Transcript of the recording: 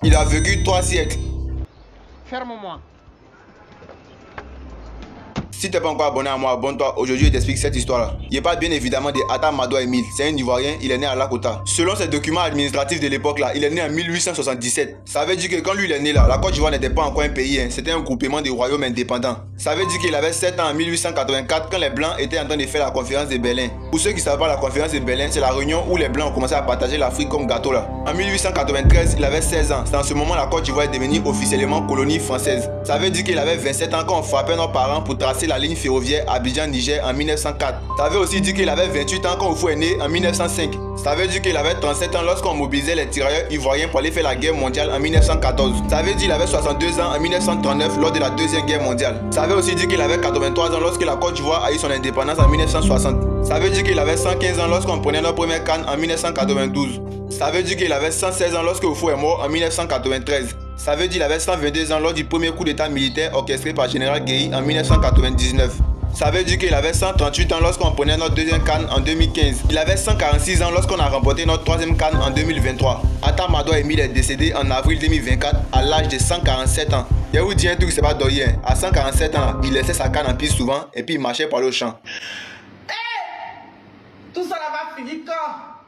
Il a vécu 3 siècles. Ferme-moi. Si t'es pas encore abonné à moi, abonne-toi. Aujourd'hui, je t'explique cette histoire-là. Il parle bien évidemment de Atta Madoua Émile. C'est un Ivoirien, il est né à Lakota. Selon ses documents administratifs de l'époque là, il est né en 1877. Ça veut dire que quand lui il est né là, la Côte d'Ivoire n'était pas encore un pays, c'était un groupement de royaumes indépendants. Ça veut dire qu'il avait 7 ans en 1884 quand les Blancs étaient en train de faire la conférence de Berlin. Pour ceux qui ne savent pas, la conférence de Berlin, c'est la réunion où les Blancs ont commencé à partager l'Afrique comme gâteau là. En 1893, il avait 16 ans. C'est en ce moment la Côte d'Ivoire est devenue officiellement colonie française. Ça veut dire qu'il avait 27 ans quand on frappait nos parents pour tracer la ligne ferroviaire Abidjan-Niger en 1904. Ça veut aussi dire qu'il avait 28 ans quand Oufou est né en 1905. Ça veut dire qu'il avait 37 ans lorsqu'on mobilisait les tirailleurs ivoiriens pour aller faire la guerre mondiale en 1914. Ça veut dire qu'il avait 62 ans en 1939 lors de la deuxième guerre mondiale. Ça veut aussi dire qu'il avait 83 ans lorsque la Côte d'Ivoire a eu son indépendance en 1960. Ça veut dire qu'il avait 115 ans lorsqu'on prenait notre première canne en 1992. Ça veut dire qu'il avait 116 ans lorsque Oufou est mort en 1993. Ça veut dire qu'il avait 122 ans lors du premier coup d'état militaire orchestré par Général Guéhi en 1999. Ça veut dire qu'il avait 138 ans lorsqu'on prenait notre deuxième canne en 2015. Il avait 146 ans lorsqu'on a remporté notre troisième canne en 2023. Atta Madoua Émile est décédé en avril 2024 à l'âge de 147 ans. Je vous dis un truc, c'est pas d'oyen. À 147 ans, il laissait sa canne en piste souvent et puis il marchait par le champ. Tout ça là va finir quand?